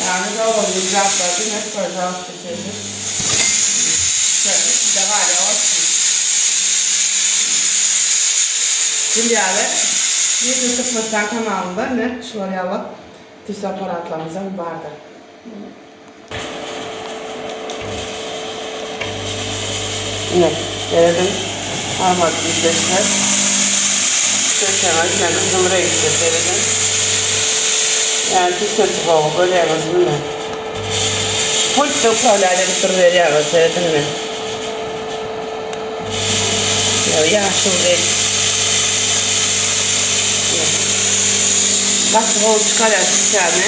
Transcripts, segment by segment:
Yani doğru bir laflardan hep böyle hafifleşelim. Şöyle bir de var ya olsun. Şimdi yani bir tıkmasından kanalında ne şöyle alıp diş aparatlarımıza vardı. Ne? Dedim. Parmak izleşler. Köşemez. Yani kızımıra gideceğiz. Dedim. Yani diş sesi boğu. Böyle yapasın mı? Pult da upravlayla bitir veriyoruz. Dedim mi? Ya yaşıl değil. Nasıl oldu çıkarıyoruz yani?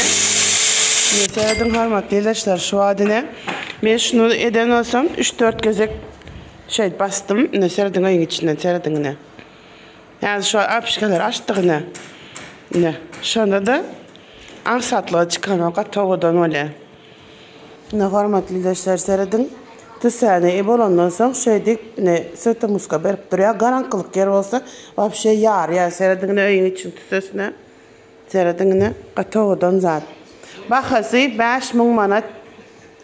Seyredin hormatlı ilaçlar şu adine. Ben şunu eden olsam 3-4 gözek bastım. Ne seyredin ayın içinden seyredin ne. Yani şu apışkalar açtık ne. Ne. Şu anda da ansatlığa çıkan o katoğudan öyle. Ne hormatlı ilaçlar seyredin. Tüsane eb olandan soň ne sırtı muska berip duruyor. Garankılık yer olsa vapşe yar ya seyredin ne ayın için tüsesine. Seyredin ne katoğudan zat. Bahası 5.000 manat.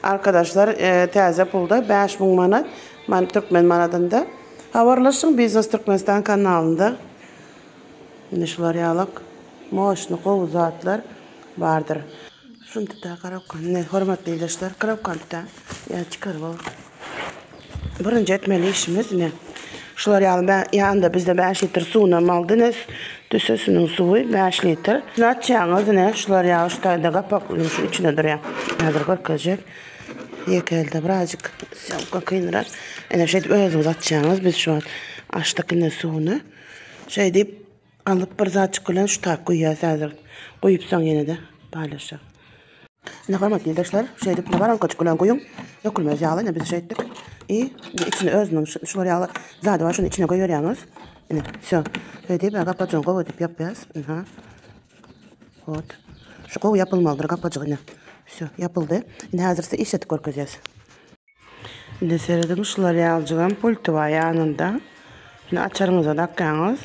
Arkadaşlar taze pulda 5.000 manat. Türkmen manatında. Havarlaşın Biznes Türkmenistan kanalında. Nişler yalık. Moşnu kovu zatlar vardır. Şunu da karabkan. Ne hormatlı ilaçlar karabkan da. Ya çıkarıp al. Birinci etmeli işimiz ne? Şular yanında bizde 5 litre suyla maldınız. Tüsesinin suyu 5 litre. Şunu açacağınız ne? Şular yağı şu tayda kapaklıyım şu içine duruyor. Hazır korkacak. Yek elde birazcık şapka kıyınlar. Özümüz açacağınız biz şu an açtık yine suyunu. Deyip alıp bir zaçık koyulan şu tak koyuyoruz hazır. Koyup son yine de paylaşacağım. Ne hormatlı arkadaşlar, deyip ne var on kaçık koyulan koyun. Dökülmez yağlı ne biz ettik. İçine özünün şular yağlı zaten var şunu içine koyuyoruz. Yine şu. Deyip kapatacağım kovu deyip yapıyoruz. Şu kovu yapılmalıdır kapatacağım yine. Şu yapıldı. Şimdi hazırsa işletik korkacağız. Şimdi seyredin şular yağlıcılan pultu var yanında. Şimdi açarınıza takıyorsunuz.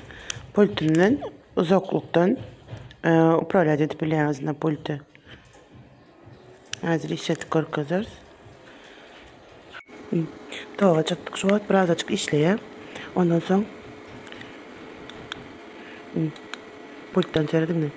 Pultundan uzakluktan upravlat edip biliyorsunuz pultu. Hazır işletik korkacağız. Doğru çıktık şu an biraz açık işleye. Ondan sonra pulttan seyredin mi?